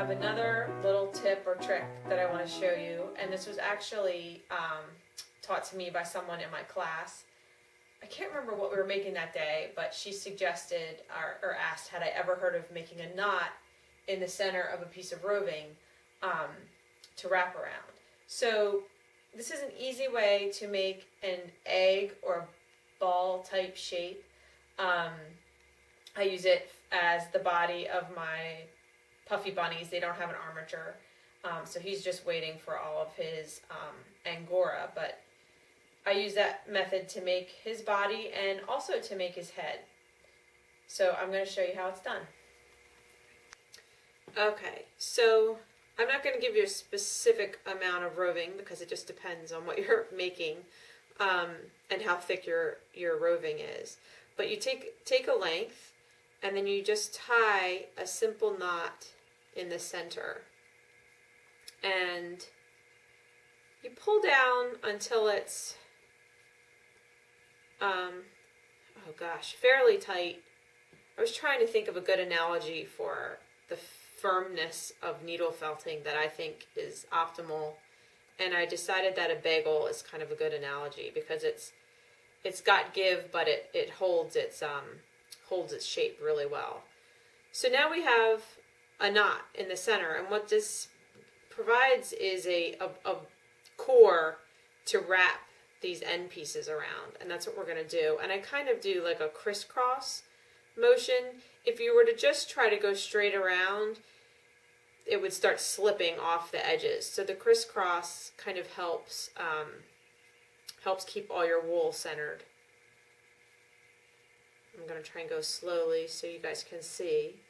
have another little tip or trick that I want to show you, and this was actually taught to me by someone in my class. I can't remember what we were making that day, but she suggested or asked had I ever heard of making a knot in the center of a piece of roving to wrap around. So this is an easy way to make an egg or ball type shape. I use it as the body of my puffy bunnies. They don't have an armature, so he's just waiting for all of his angora, but I use that method to make his body and also to make his head. So I'm going to show you how it's done. Okay, so I'm not going to give you a specific amount of roving because it just depends on what you're making and how thick your roving is. But you take a length and then you just tie a simple knot in the center. And you pull down until it's fairly tight. I was trying to think of a good analogy for the firmness of needle felting that I think is optimal, and I decided that a bagel is kind of a good analogy because it's got give, but it holds its shape really well. So now we have a knot in the center, and what this provides is a core to wrap these end pieces around, and that's what we're going to do. And I kind of do like a crisscross motion. If you were to just try to go straight around, it would start slipping off the edges. So the crisscross kind of helps keep all your wool centered. I'm going to try and go slowly so you guys can see.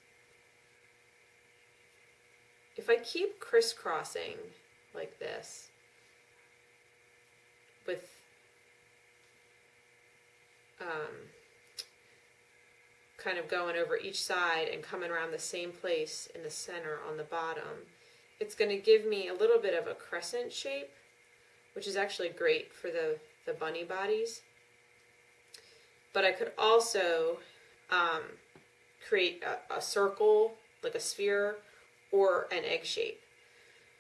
If I keep crisscrossing like this, with kind of going over each side and coming around the same place in the center on the bottom, it's going to give me a little bit of a crescent shape, which is actually great for the bunny bodies. But I could also create a circle, like a sphere, or an egg shape.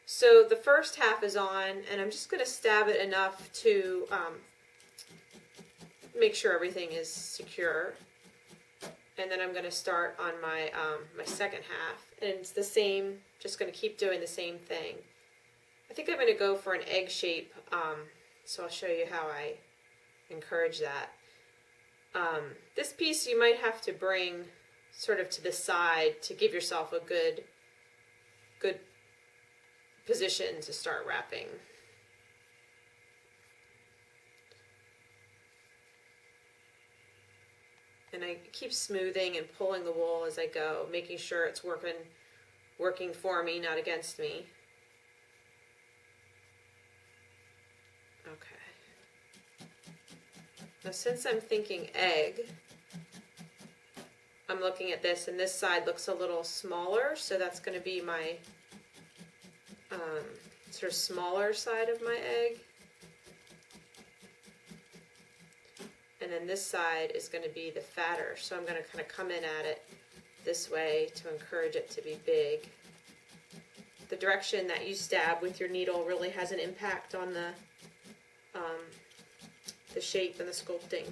So the first half is on, and I'm just going to stab it enough to make sure everything is secure. And then I'm going to start on my my second half, and it's the same, just going to keep doing the same thing. I think I'm going to go for an egg shape, so I'll show you how I encourage that. This piece you might have to bring sort of to the side to give yourself a good position to start wrapping. And I keep smoothing and pulling the wool as I go, making sure it's working for me, not against me. Okay. Now since I'm thinking egg, I'm looking at this, and this side looks a little smaller, so that's going to be my sort of smaller side of my egg. And then this side is going to be the fatter, so I'm going to kind of come in at it this way to encourage it to be big. The direction that you stab with your needle really has an impact on the shape and the sculpting.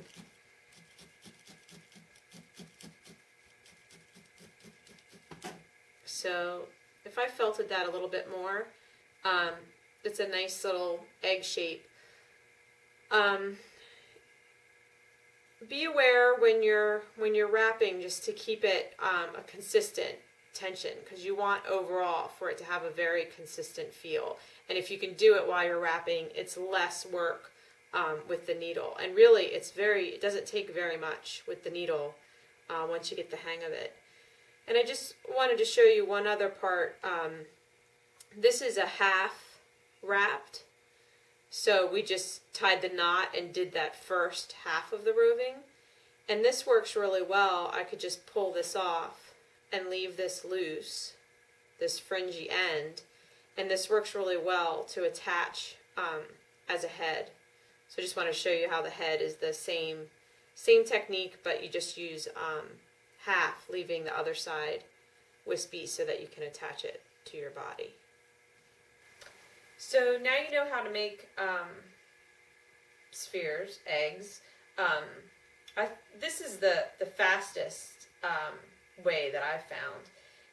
So if I felted that a little bit more, it's a nice little egg shape. Be aware when you're wrapping, just to keep it a consistent tension, because you want overall for it to have a very consistent feel. And if you can do it while you're wrapping, it's less work with the needle. And really, it doesn't take very much with the needle once you get the hang of it. And I just wanted to show you one other part. This is a half wrapped. So we just tied the knot and did that first half of the roving. And this works really well. I could just pull this off and leave this loose, this fringy end. And this works really well to attach as a head. So I just want to show you how the head is the same technique, but you just use half, leaving the other side wispy so that you can attach it to your body. So now you know how to make spheres, eggs. This is the fastest way that I've found.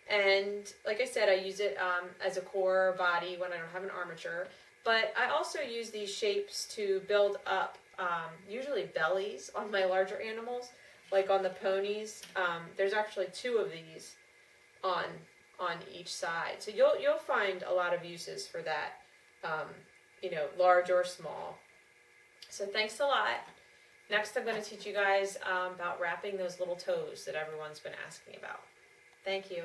And like I said, I use it as a core body when I don't have an armature. But I also use these shapes to build up usually bellies on my larger animals, like on the ponies. There's actually 2 of these on each side. So you'll find a lot of uses for that, large or small. So thanks a lot. Next, I'm going to teach you guys about wrapping those little toes that everyone's been asking about. Thank you.